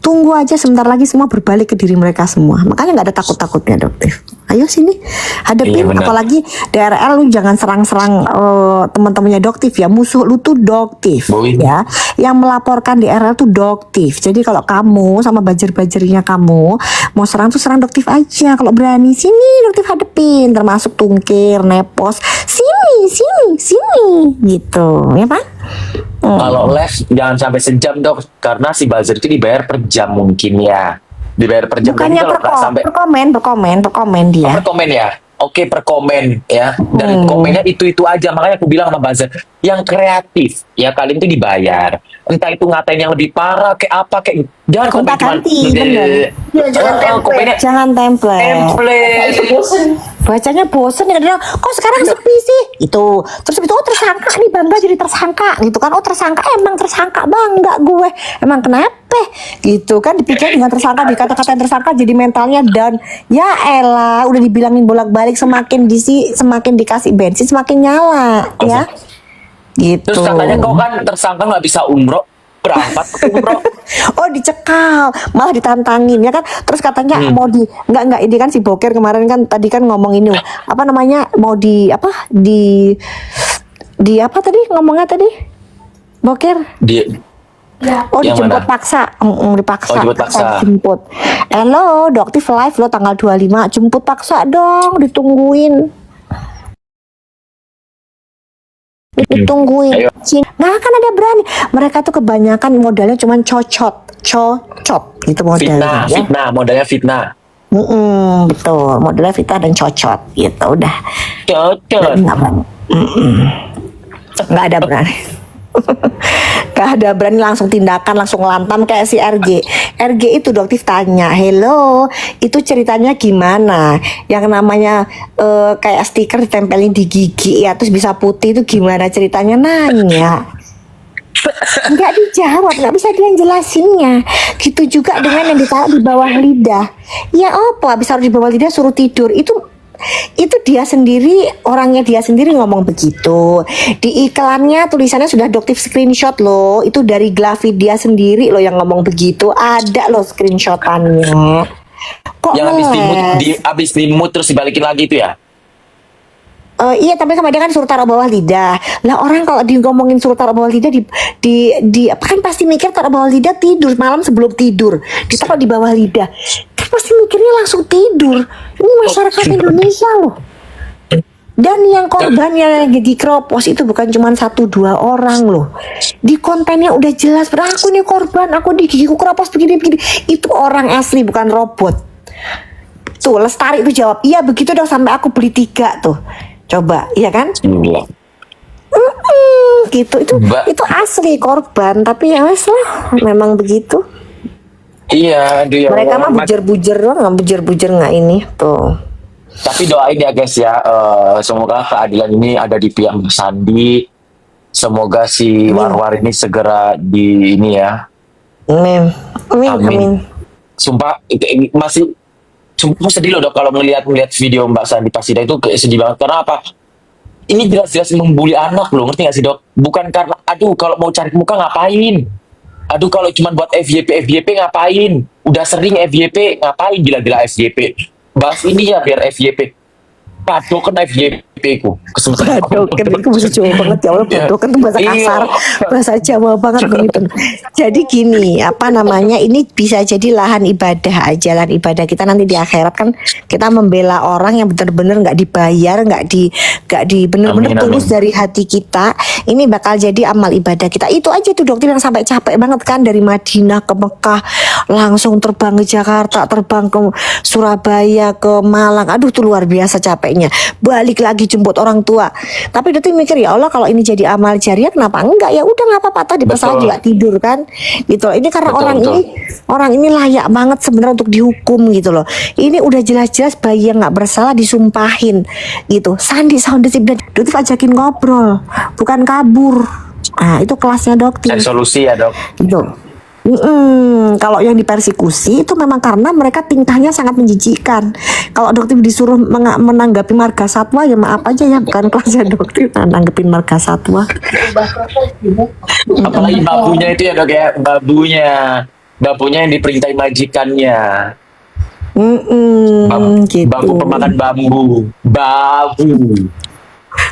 Tunggu aja sebentar lagi semua berbalik ke diri mereka semua. Makanya nggak ada takut-takutnya Doktif. Ayo sini hadepin. Iya, Apalagi DRL lu jangan serang-serang teman-temannya Doktif ya. Musuh lu tuh Doktif ya. Yang melaporkan DRL tuh Doktif. Jadi kalau kamu sama bajer-bajernya kamu mau serang tuh serang Doktif aja. Kalau berani sini Doktif hadepin. Termasuk tungkir, nepos. Sini gitu ya Pak. Kalau live jangan sampai sejam dok, karena si buzzer itu dibayar per jam mungkin ya. Dibayar per jam. Bukannya per komen dia. Per komen ya. Oke, per komen ya. Dan komennya itu aja. Makanya aku bilang sama buzzer yang kreatif ya, kalian itu dibayar. Entah itu ngatain yang lebih parah kayak apa kayak jangan komen cuman jangan template. Bacanya bosen ya, kok sekarang sepi sih itu. Terus itu tersangka nih, bangga jadi tersangka gitu kan. Tersangka, emang tersangka, bangga gue emang kenapa gitu kan. Dipikir dengan tersangka, dikata-katain tersangka jadi mentalnya down. Ya elah, udah dibilangin bolak-balik, semakin dikasih bensin semakin nyala ya gitu. Terus katanya kau kan tersangka nggak bisa umroh, berangkat ke umroh. Oh dicekal, malah ditantangin ya kan. Terus katanya mau nggak ini kan si Boker kemarin kan tadi kan ngomong ini apa namanya, mau di apa apa tadi ngomongnya tadi Boker dijemput paksa. Jemput. Hello Doktif live lo tanggal 25, jemput paksa dong, ditungguin. Nggak akan ada berani. Mereka tuh kebanyakan modalnya cuman cocot gitu modalnya. Fitnah, modalnya fitnah. Betul, modalnya fitnah dan cocot gitu udah. Cocot. Nggak ada berani. Gak ada berani, langsung tindakan, langsung lantam kayak si RG itu. Doktif tanya, hello itu ceritanya gimana, yang namanya kayak stiker ditempelin di gigi ya terus bisa putih itu gimana ceritanya, nanya nggak dijawab, nggak bisa dia jelasinnya. Gitu juga dengan yang ditaruh di bawah lidah. Ya apa bisa di bawah lidah suruh tidur, itu dia sendiri, orangnya dia sendiri ngomong begitu. Di iklannya tulisannya sudah Doktif screenshot loh, itu dari Glavid dia sendiri loh yang ngomong begitu, ada loh screenshotannya. Kok yang habis dimut terus dibalikin lagi itu ya? Iya, tapi sama dia kan suruh taruh bawah lidah. Lah orang kalau ngomongin suruh taruh bawah lidah di apa kan pasti mikir taruh bawah lidah tidur malam sebelum tidur. Ditaruh di bawah lidah. Kan pasti mikirnya langsung tidur. Ini masyarakat Indonesia loh. Dan yang korbannya di Kropos itu bukan cuma 1-2 orang loh. Di kontennya udah jelas, aku nih korban, aku di gigiku Kropos begini. Itu orang asli bukan robot. Tuh Lestari itu jawab, iya begitu dong sampai aku beli 3 tuh. Coba, iya kan? Gitu, itu asli korban, tapi ya wes lah, memang begitu. Iya, mereka mah bujer-bujer doang, bujer-bujer nggak ini tuh. Tapi doain ya guys ya, semoga keadilan ini ada di pihak Sandi. Semoga si Warwar ini segera di ini ya. Amin. Sumpah itu masih sumpah sedih loh dok kalau melihat video Mbak Sandi Pasida itu kayak sedih banget. Karena apa? Ini jelas-jelas membuli anak loh, ngerti gak sih dok? Bukan karena aduh kalau mau cari muka ngapain? Aduh kalau cuma buat FYP ngapain? Udah sering FYP ngapain, gila-gila FYP? Bahas ini ya biar FYP. Padokan FYP ku. Padokan itu bahasa Jawa banget ya Allah. Padokan itu bahasa kasar, bahasa Jawa banget begitu. Jadi gini, apa namanya, ini bisa jadi lahan ibadah aja, lahan ibadah kita nanti di akhirat kan kita membela orang yang benar-benar nggak dibayar, nggak di benar-benar tulus dari hati kita. Ini bakal jadi amal ibadah kita. Itu aja tuh dokter yang sampai capek banget kan, dari Madinah ke Mekah, langsung terbang ke Jakarta, terbang ke Surabaya, ke Malang. Aduh tuh luar biasa capeknya. Balik lagi jemput orang tua. Tapi dokter mikir ya Allah kalau ini jadi amal jariah kenapa enggak, ya udah nggak apa-apa, tadi pesawat juga tidur kan gitu. Ini karena orang ini layak banget sebenarnya untuk dihukum gitu loh. Ini udah jelas-jelas bayi yang nggak bersalah disumpahin gitu. Sandi Soundesip dan dokter ajakin ngobrol, bukan kabur. Nah itu kelasnya dokter. Solusi ya dok. Gitu. Kalau yang dipersekusi itu memang karena mereka tingkahnya sangat menjijikkan. Kalau dokter disuruh menanggapi marga satwa ya maaf aja ya, bukan kelasnya dokter nanggepin marga satwa. Apalagi babunya itu ya dok ya, babunya. Babunya yang diperintai majikannya. Gitu. Bambu pemakan bambu. Babu.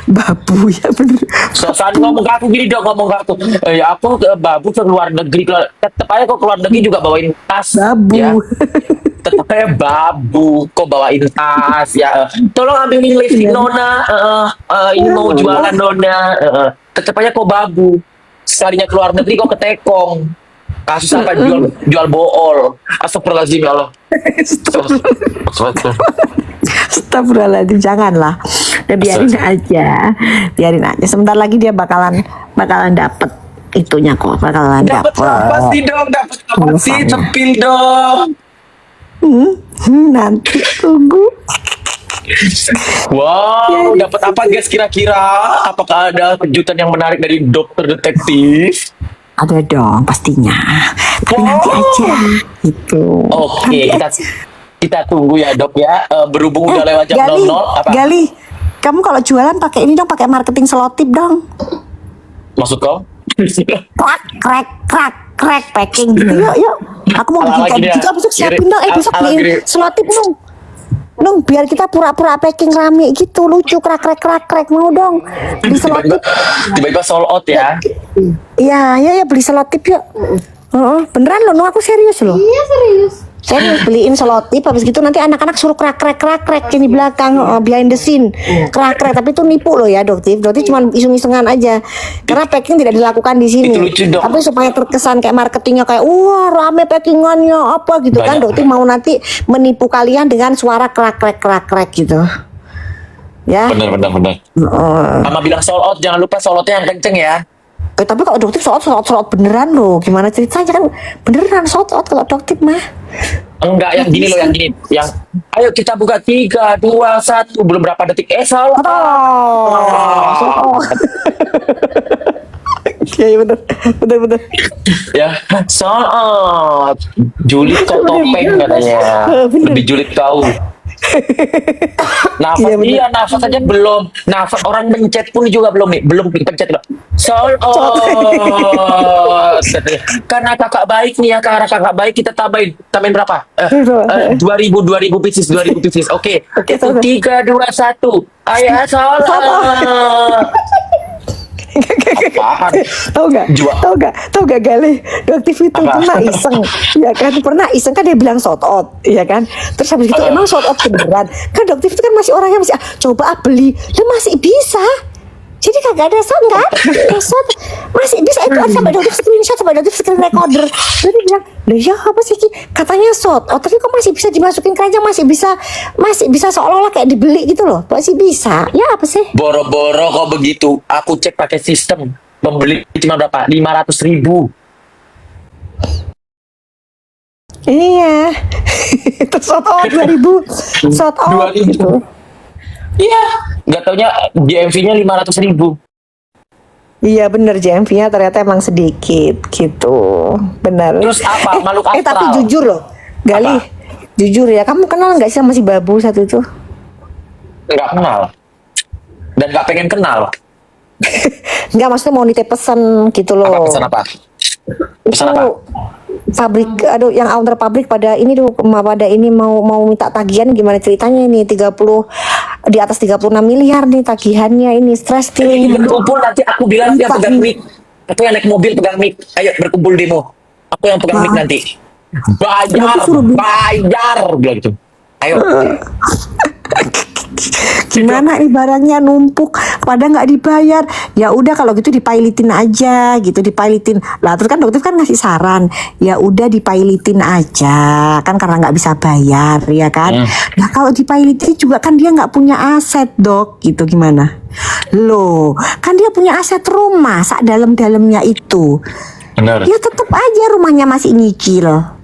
Babu ya bener. Sosan ngomong ke aku gini dong, ngomong ke aku. Ya aku ke babu ke luar negeri, tetep aja kok keluar negeri juga bawain tas. Babu. Ya. Tetep aja babu, kok bawain tas ya. Tolong ambilin lipstick Nona. Ini mau jualan Nona. Tetep aja kok babu. Sekalinya keluar negeri kok ketekong. Kasus apa jual bool. Astagfirullahaladzim ya Allah. Astagfirullahaladzim, janganlah. Udah biarin aja. Sebentar lagi dia bakalan dapet itunya kok, bakalan Dapat dapet. apa sih dong? Dapat apa sih? Cepil dong. Nanti tunggu. Wow, dapat apa guys kira-kira? Apakah ada kejutan yang menarik dari dokter detektif? Ada dong pastinya. Tapi nanti aja gitu. Oke, Nanti kita tunggu ya dok ya. Berhubung udah lewat jam Gali, 00 apa? Gali, kamu kalau jualan pakai ini dong, pakai marketing selotip dong. Maksud kau? Crack packing gitu. Yuk. Aku mau bikin kayak gitu. Besok siapin dong. Besok beliin selotip dong. Dong, biar kita pura-pura packing rame gitu, lucu, crack mau dong. Beli selotip. Tiba-tiba sold out ya. Iya, beli selotip yuk. Beneran loh, aku serius loh. Iya serius. Saya beliin selotip, habis gitu nanti anak-anak suruh crack di belakang, behind the scene, crack. Tapi itu nipu loh ya, Doktif cuma iseng-isengan aja, karena packing tidak dilakukan di sini. Itu lucu, Dok. Tapi supaya terkesan kayak marketingnya kayak wah rame packingannya apa gitu kan, Banyak. Doktif mau nanti menipu kalian dengan suara crack gitu, ya. Bener. Mama bilang sold out, jangan lupa sold outnya yang kenceng ya. Tapi kalau Doktif sold out beneran loh, gimana ceritanya kan beneran sold out kalau Doktif mah. Enggak, yang gini loh, yang ayo kita buka 3, 2, 1, belum berapa detik sold out. Iya bener. Ya, sold out. Julid kau topeng katanya. Bener. Lebih julid kau. Nafas, Iya, bener. nafas aja belum. Nafas orang mencet pun juga belum nih, belum dipencet loh. Sold out. Karena kakak baik nih ya, karena kakak baik kita tambahin berapa? 2000 pieces. Oke, itu 3, 2, 1. Ayo sold out. Apaan? Tahu nggak Gali, Doktif itu pernah iseng kan dia bilang sold out, ya kan, terus habis itu emang sold out beneran kan. Doktif itu kan masih orangnya masih coba beli, dia masih bisa. Jadi kagak ada masih bisa itu ada sampai Doktif screenshot, sampai Doktif screen recorder. Jadi dia bilang, "Lah ya apa sih Ki? Katanya sold out, tapi kok masih bisa dimasukin keranjang, masih bisa seolah-olah kayak dibeli gitu loh. Masih bisa. Ya apa sih?" Boro-boro kok begitu. Aku cek pakai sistem. Pembeli cuma berapa? 500.000. Iya. Terus sold out 2000. Sold out 2000. gitu. Iya, nggak taunya DMV-nya 500.000. Iya bener, JMV-nya ternyata emang sedikit gitu. Bener. Terus apa? Makhluk astral. Tapi jujur loh, Gali, Apa? jujur ya, kamu kenal nggak sih sama si Babu satu itu? Nggak kenal. Dan nggak pengen kenal. Nggak, maksudnya mau nitip pesan gitu loh. Apa pesan apa? Pesan Itu apa? pabrik, yang owner pabrik pada ini tuh, pada ini mau minta tagihan, gimana ceritanya ini, 30 di atas 36 miliar nih tagihannya, ini stres Ini nih. berkumpul nanti aku bilang dia pegang mic. Aku yang naik mobil pegang mic. Ayo berkumpul demo. Aku yang pegang mic nanti. Bayar bilang gitu. Ayo. Gimana nih barangnya numpuk pada nggak dibayar, ya udah kalau gitu dipailitin aja gitu, dipailitin lah. Terus kan Dokter kan ngasih saran, ya udah dipailitin aja kan karena nggak bisa bayar ya kan. Nah kalau dipailitin juga kan dia nggak punya aset Dok, gitu gimana loh, kan dia punya aset rumah sak dalam-dalamnya itu. Benar. Ya tetap aja rumahnya masih nyicil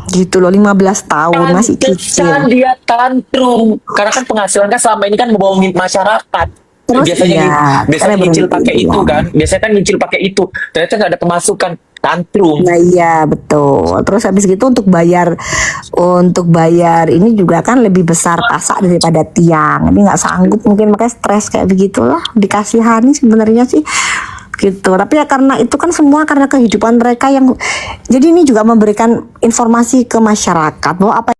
gitu loh, 15 tahun masih cicil. Pantesan dia tantrum. Karena kan penghasilan kan selama ini kan membohongin masyarakat. Terus biasanya iya, biasanya karena nyicil berhenti, pakai iya. itu kan. Biasanya kan nyicil pakai itu. Ternyata nggak ada pemasukan, tantrum. Nah iya betul. Terus habis gitu untuk bayar ini juga kan lebih besar pasak daripada tiang. Ini nggak sanggup mungkin, makanya stres kayak begitulah. Dikasihani sebenarnya sih. gitu. Tapi ya karena itu kan semua karena kehidupan mereka yang, jadi ini juga memberikan informasi ke masyarakat bahwa apa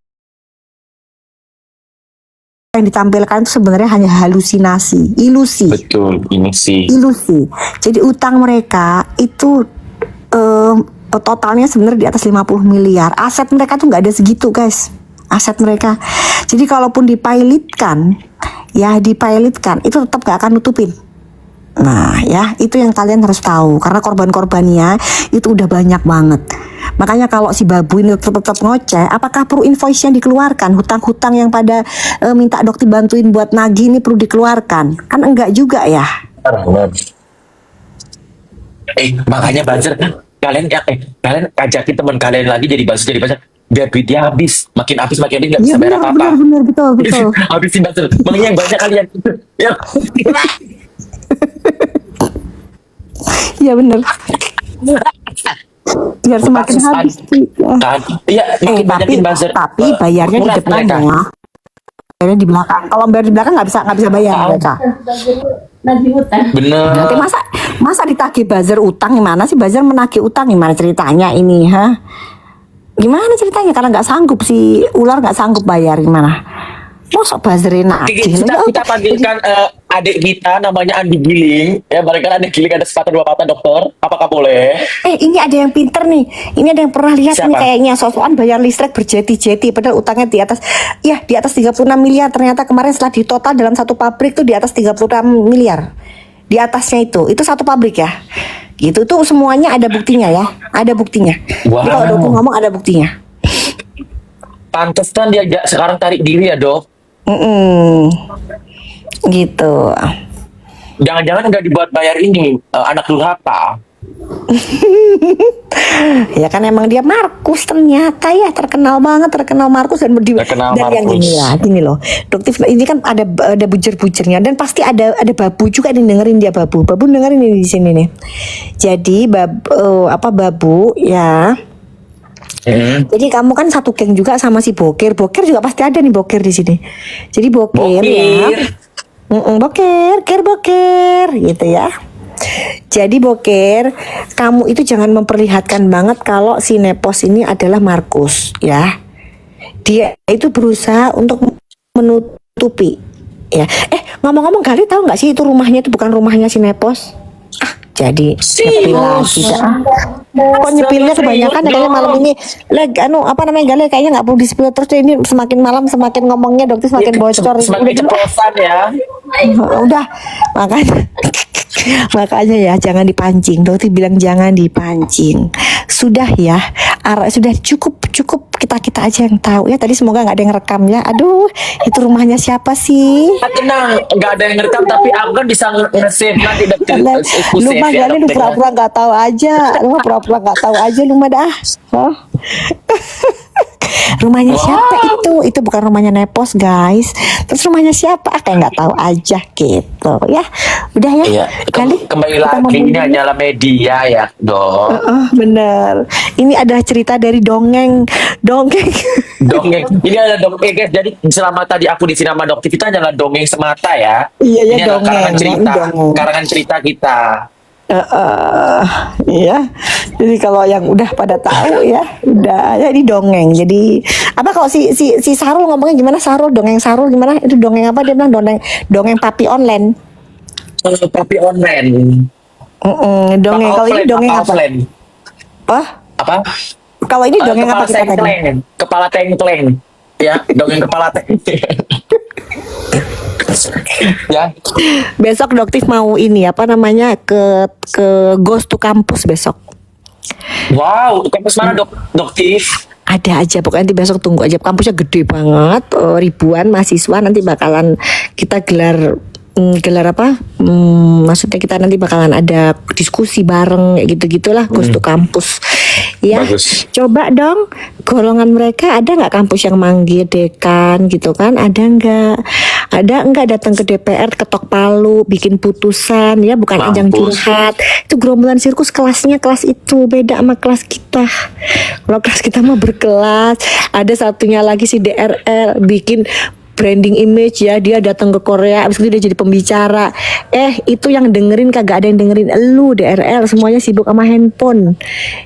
yang ditampilkan itu sebenarnya hanya halusinasi, ilusi. Betul, ini sih. Ilusi. Jadi utang mereka itu totalnya sebenarnya di atas 50 miliar. Aset mereka tuh nggak ada segitu, guys. Aset mereka. Jadi kalaupun dipilotkan, itu tetap nggak akan nutupin. Nah, ya, itu yang kalian harus tahu karena korban-korbannya itu udah banyak banget. Makanya kalau si babu ini tetap ngoceh, apakah perlu invoice yang dikeluarkan? Hutang-hutang yang pada minta dokter bantuin buat nagih ini perlu dikeluarkan? Kan enggak juga ya. Makanya buzzer kalian ajakin teman kalian lagi jadi buzzer biar duitnya habis, makin nggak bisa bayar apa-apa. Benar, betul. Habisin buzzer, makanya yang banyak kalian. Ya. Iya benar. Biar semakin habis. Iya, makin banyakin buzzer. Tapi bayarnya di depan ya. Bayarnya di belakang. Kalau bayar di belakang nggak bisa bayar mereka. Bener. Nanti masa ditagih buzzer utang gimana sih? Buzzer menagih utang gimana ceritanya ini, ha? Gimana ceritanya? Karena nggak sanggup si ular, nggak sanggup bayar gimana? Masa buzzerin nagih? Kita panggilkan adik kita namanya Andi Giling. Ya, mereka Andi Giling ada sepatah dua patah dokter. Apakah boleh? Ini ada yang pinter nih. Ini ada yang pernah lihat Siapa? nih kayaknya sosokan bayar listrik berjeti-jeti padahal utangnya di atas 36 miliar. Ternyata kemarin setelah ditotal dalam satu pabrik tuh di atas 36 miliar. Di atasnya itu satu pabrik ya. Gitu tuh semuanya ada buktinya ya. Ada buktinya. Wow. Jadi kalau dokter ngomong ada buktinya. Pantesan dia sekarang tarik diri ya, Dok. Gitu. Jangan-jangan nggak dibuat bayar ini anak durhaka. Ya kan emang dia Markus ternyata ya terkenal Markus dan Terkenal yang Markus. gini loh. Dokter ini kan ada bujer-bujernya dan pasti ada babu juga yang dengerin dia babu dengerin ini di sini nih. Jadi babu ya. Jadi kamu kan satu geng juga sama si Boker juga pasti ada nih Boker di sini. Jadi Boker ya. Boker gitu ya. Jadi Boker, kamu itu jangan memperlihatkan banget kalau si Nepos ini adalah Markus ya. Dia itu berusaha untuk menutupi ya. Ngomong-ngomong Gali tahu nggak sih itu rumahnya itu bukan rumahnya si Nepos? Jadi nyepil lagi kok nyepilnya kebanyakan ya kayaknya malam ini Gale kayaknya nggak perlu di-spill terus ini semakin malam semakin ngomongnya dokter semakin bocor Semakin ceplosan ya. Udah makanya ya jangan dipancing. Dokter bilang jangan dipancing. Sudah ya, sudah cukup kita aja yang tahu ya. Tadi semoga nggak ada yang rekam ya. Aduh, itu rumahnya siapa sih? Tenang, nggak ada yang ngerekam tapi aku kan bisa nge-save nanti Lu mah Gali lu pura-pura nggak tahu aja. Lu mah dah. Rumahnya siapa itu? Itu bukan rumahnya Nepos guys. Terus rumahnya siapa? Kayak nggak tahu aja gitu ya. Udah ya. Iya. Kembali lagi ini hanyalah media ya, Dok. Bener. Ini ada cerita dari dongeng. Ini ada dongeng guys. Jadi selama tadi aku di sini sama Dok kita hanyalah dongeng semata ya. Iya ini adalah dongeng. karangan cerita kita. Iya. Jadi kalau yang udah pada tahu ya, udah ya ini dongeng. Jadi apa kalau si Sarul ngomongnya gimana? Dongeng Sarul gimana? Itu dongeng apa dia bilang? Dongeng papi online. Papi online. Dongeng kalau ini dongeng apa? Apa? Kalau ini dongeng apa kita tadi? Kepala tengkleng. Ya, dongeng kepala tengkleng. Ya. Besok Doktif mau ini ke Ghost to Campus besok. Wow, kampus mana Doktif? Ada aja pokoknya nanti besok tunggu aja. Kampusnya gede banget, ribuan mahasiswa nanti bakalan kita gelar apa? Maksudnya kita nanti bakalan ada diskusi bareng kayak gitu-gitulah Ghost to Campus. Ya, bagus. Coba dong golongan mereka ada nggak kampus yang manggil dekan gitu kan? Ada nggak datang ke DPR ketok palu bikin putusan ya bukan ajang curhat. Itu gerombolan sirkus kelasnya kelas itu beda sama kelas kita. Kalau kelas kita mah berkelas. Ada satunya lagi si DRL bikin branding image ya, dia datang ke Korea, abis itu dia jadi pembicara. Itu yang dengerin kagak ada yang dengerin elu DRL, semuanya sibuk sama handphone.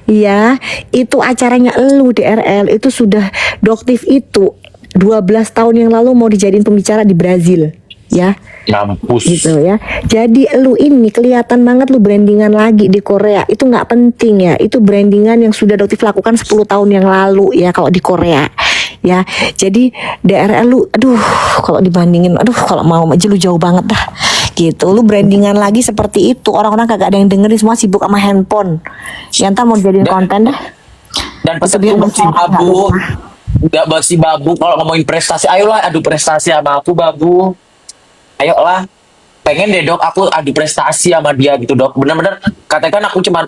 Ya, itu acaranya elu DRL, itu sudah Doktif itu 12 tahun yang lalu mau dijadiin pembicara di Brazil. Ya, Mampus. gitu ya. Jadi lu ini kelihatan banget lu brandingan lagi di Korea. Itu nggak penting ya. Itu brandingan yang sudah Doktif lakukan 10 tahun yang lalu ya kalau di Korea. Ya. Jadi DRL lu aduh kalau dibandingin kalau mau aja lu jauh banget dah. Gitu. Lu brandingan lagi seperti itu. Orang-orang kagak ada yang dengerin, semua sibuk sama handphone. Ya ntar mau jadiin konten dah. Dan pesan untuk si Babu, nggak buat si Babu kalau ngomongin prestasi, ayolah adu prestasi sama aku Babu. Ayolah, pengen deh Dok, aku adu prestasi sama dia gitu Dok. Bener-bener, katakan aku cuma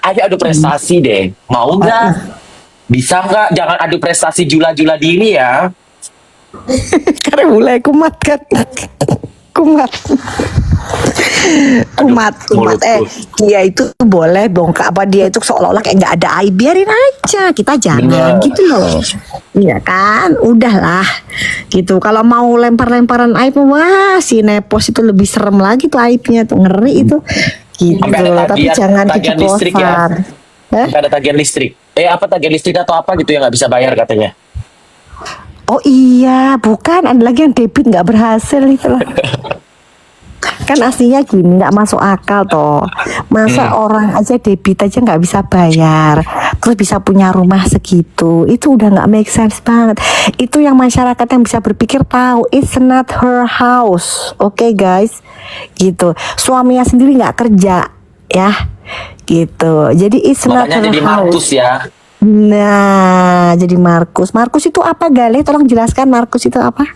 ayo adu prestasi deh. Mau nggak? Bisa nggak? Jangan adu prestasi jula-jula diri ya. Karena mulai kumat kan. Kumat. Kumat. mulutku. Dia itu boleh bongkar apa, dia itu seolah-olah kayak nggak ada aib, biarin aja, kita jangan Bener. gitu loh. Iya kan, udahlah gitu. Kalau mau lempar-lemparan aib, wah si Nepos itu lebih serem lagi tuh aibnya tuh, ngeri itu gitu. Sampai ada Tapi jangan tagihan listrik ya. keceplosan. Hah? Sampai ada tagihan listrik. Apa tagihan listrik atau apa gitu yang nggak bisa bayar katanya. Oh iya, bukan, ada lagi yang debit nggak berhasil itu loh. Kan aslinya gini, nggak masuk akal toh. Masa orang aja debit aja nggak bisa bayar, terus bisa punya rumah segitu, itu udah nggak make sense banget. Itu yang masyarakat yang bisa berpikir tahu, it's not her house, oke guys, gitu. Suaminya sendiri nggak kerja, ya, gitu. Jadi it's not Makanya her jadi house. Markus ya. Nah, jadi Markus. Markus itu apa, Gale? Tolong jelaskan Markus itu apa?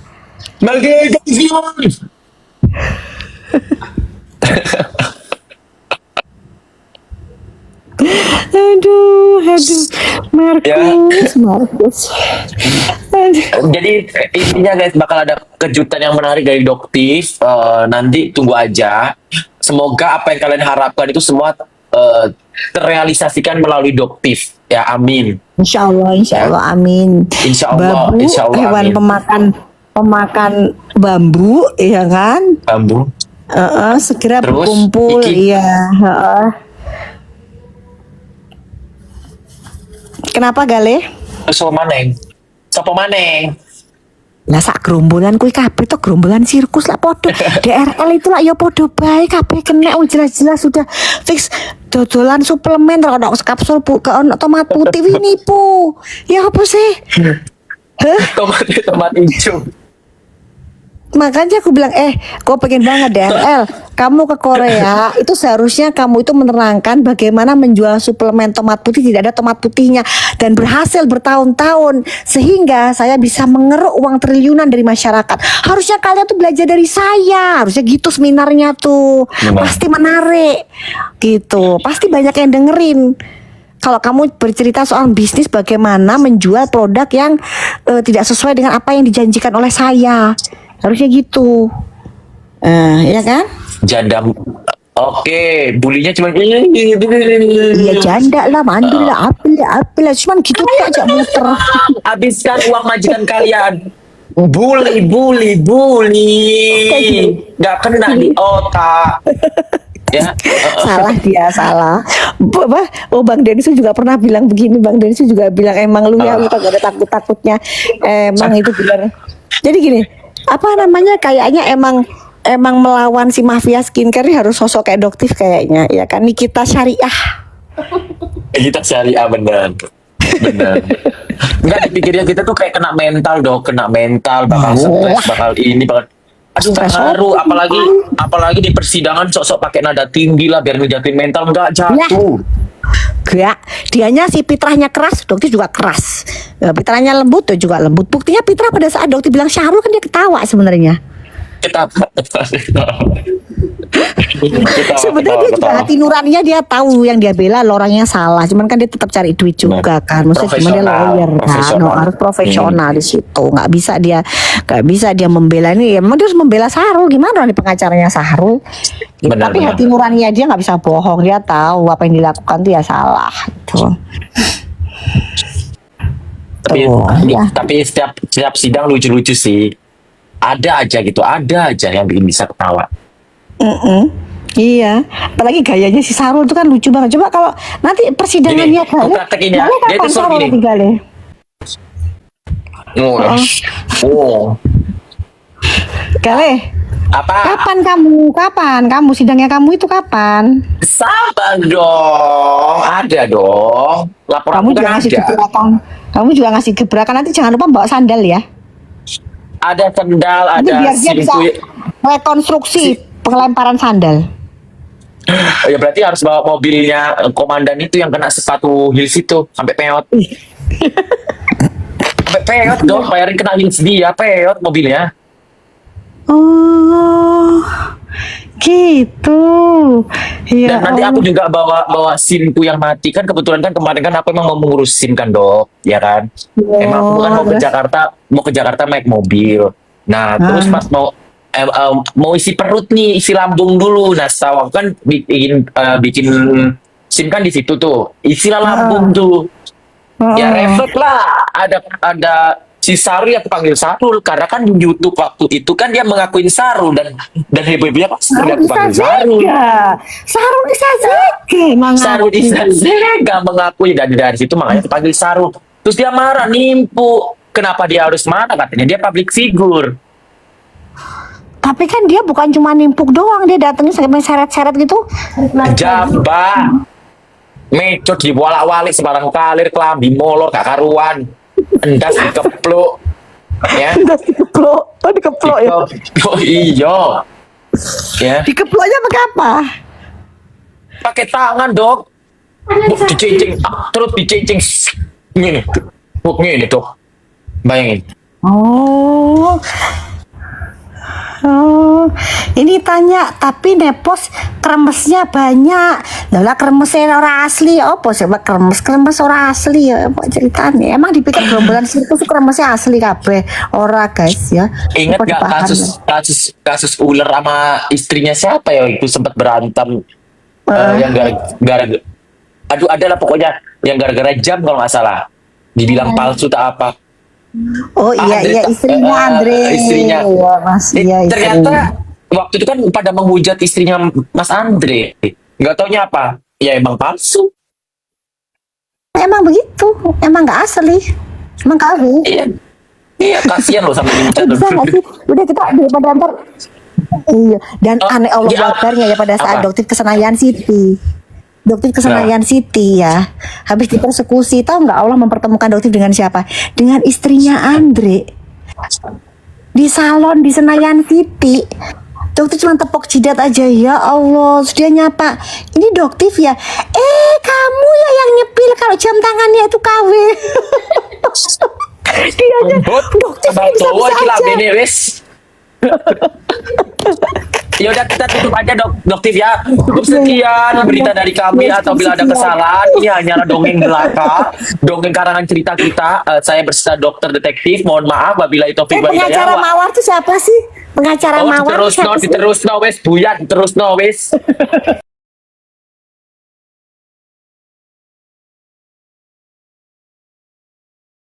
Aduh, Markus, Markus. Aduh. Jadi intinya guys, bakal ada kejutan yang menarik dari Doktif. Nanti tunggu aja. Semoga apa yang kalian harapkan itu semua terrealisasikan melalui Doktif. Ya, amin. Insya Allah, amin. Insya Allah, Babu, insya Allah, hewan amin. pemakan bambu, ya kan? Bambu. Segera Terus, berkumpul, iki. iya. Kenapa, Gale? Sopo maneng? Sopo maneng? Lah sak gerombolan kuwi kabeh to gerombolan sirkus lah podo. DRL itu lah ya podo bae kabeh kena jelas-jelas sudah fix dodolan suplemen ono kapsul ke ono tomat putih ini pu. Ya apa sih? Hah? Tomat hijau. Makanya aku bilang kau pengen banget DRL kamu ke Korea itu seharusnya kamu itu menerangkan bagaimana menjual suplemen tomat putih tidak ada tomat putihnya dan berhasil bertahun-tahun sehingga saya bisa mengeruk uang triliunan dari masyarakat. Harusnya kalian tuh belajar dari saya, harusnya gitu seminarnya tuh. Benar. Pasti menarik gitu, pasti banyak yang dengerin. Kalau kamu bercerita soal bisnis bagaimana menjual produk yang tidak sesuai dengan apa yang dijanjikan oleh saya. Harusnya gitu. Ya kan? Janda. Oke, bulinya cuma Iya janda lah, mandul lah, apel lah. Cuman gitu tuh aja muter. habiskan uang majikan kalian. Bully. Gak kena di otak. Ya. Salah dia, salah. Bang Densu juga pernah bilang begini. Bang Densu juga bilang emang lu ya, lu kagak ada takutnya. Emang itu benar. Jadi gini, apa namanya, kayaknya emang melawan si mafia skincare ini harus sosok kayak Doktif kayaknya, ya kan? Nikita Syariah. Kita syariah bener. Enggak, dipikirnya kita tuh kayak kena mental bakal stres, bakal ini, bakal aduh Stres terharu, apalagi di persidangan sok-sok pakai nada tinggi lah biar ngejatuhin mental, enggak jatuh. Gak, dianya si fitrahnya keras, Doktif juga keras. Fitrahnya lembut, dia juga lembut. Buktinya Fitra pada saat Doktif bilang Syahrul kan dia ketawa sebenarnya. Sebenarnya dia juga hati nuraninya dia tahu yang dia bela orangnya salah, cuman kan dia tetap cari duit juga kan. Maksudnya cuma dia lawyer kan, harus profesional di situ. Nggak bisa dia membela ini. Ya, memang dia harus membela Syahrul, gimana nih pengacaranya Syahrul? Gitu. Tapi hati nuraninya dia nggak bisa bohong, dia tahu apa yang dilakukan itu ya salah. Gitu. Tapi Ya. tapi setiap sidang lucu-lucu sih. Ada aja gitu, ada aja yang bikin bisa ketawa. Iya, apalagi gayanya si Sarul itu kan lucu banget. Coba kalau nanti persidangannya Gini, aku praktekin ya. Gale Dia kapan tuh selalu Sarul gini. nanti Gale? Oh, oh. Gale, Apa? Kapan kamu sidangnya kamu itu kapan? Sabar dong, ada dong. Laporan Kamu aku juga kan ngasih ada. gebrakan. Kamu juga ngasih gebrakan, nanti jangan lupa bawa sandal ya. Ada sendal, Ini ada biar dia bisa simpu. rekonstruksi pengelemparan sandal. Oh, ya berarti harus bawa mobilnya komandan itu yang kena sepatu heels itu sampai peot. Sampai peot dong, bayarin kena heels dia, peot mobilnya. Oh, gitu. Ya Dan nanti Allah. aku juga bawa SIM-ku yang mati kan, kebetulan kan kemarin kan aku emang mau mengurus SIM kan dok, ya kan. Emang aku kan terus? mau ke Jakarta naik mobil. Nah terus pas mau isi perut nih, isi lambung dulu. Nah setahu aku kan bikin SIM kan di situ tuh, isilah lambung tuh. Ya refleks lah, ada si Sarul yang panggil Sarul karena kan di YouTube waktu itu kan dia mengakuin Sarul dan hebohnya pas Sarul aku bisa panggil Sarul. jaga. Sarul bisa jaga. Sarul di gak mengakui dari situ makanya dipanggil Sarul. Terus dia marah, nimpu. Kenapa dia harus marah? Katanya dia public figure. Tapi kan dia bukan cuma nimpuk doang, dia datangnya sampai seret-seret gitu. Jamba. Meco dibolak-walik sembarang kalir, kelambi molor gak karuan. Endas dikepluk. Ya. Udah dikeplok. Oh dikeplok ya. Oh iya. Ya. Dikeploknya pakai apa? Pakai tangan, Dok. Dicincing, terus dicincing. Gini. Gini, Dok. Bayangin. Oh. Oh, ini tanya tapi nepos kremesnya banyak. Lah kremesnya ora asli ya apa sih kremes ora asli ya apa ceritanya? Emang dipikir gerombolan sirkus kremesnya asli kabeh. Ora guys ya. Ingat Apa gak dipahami? kasus ular sama istrinya siapa ya itu sempat berantem yang gara-gara aduh adalah pokoknya yang gara-gara jam kalau nggak salah dibilang palsu tak apa. Oh iya Andre, iya istrinya Andre. istrinya. Iya, Mas. Iya Ternyata istrinya. waktu itu kan pada menghujat istrinya Mas Andre. Nggak taunya apa? Ya emang palsu. Emang begitu. Emang nggak asli. Emang kali. Iya. Iya kasihan loh sampai dipecat. Bisa nggak sih? Udah kita daripada ntar. Iya. Dan Oh, aneh Allah ya, wabarnya ya pada saat apa? dokter Kesenayan City. Dokter Kesenayan City ya. Habis dipersekusi, tahu nggak Allah mempertemukan dokter dengan siapa? Dengan istrinya Andre. Di salon di Senayan City. Dokter cuma tepok jidat aja ya Allah. Terus dia nyapa, ini dokter ya. Kamu ya yang nyepil kalau jam tangannya itu KW. Dianya dokter bisa aja. Ya udah kita tutup aja dokter ya. Cukup sekian berita dari kami atau bila ada kesalahan ini hanyalah dongeng belaka, dongeng karangan cerita kita. Saya berserta dokter detektif. Mohon maaf apabila itu Pengacara Mawar itu siapa sih? Pengacara Mawar diterus no wes buyat terus no wes.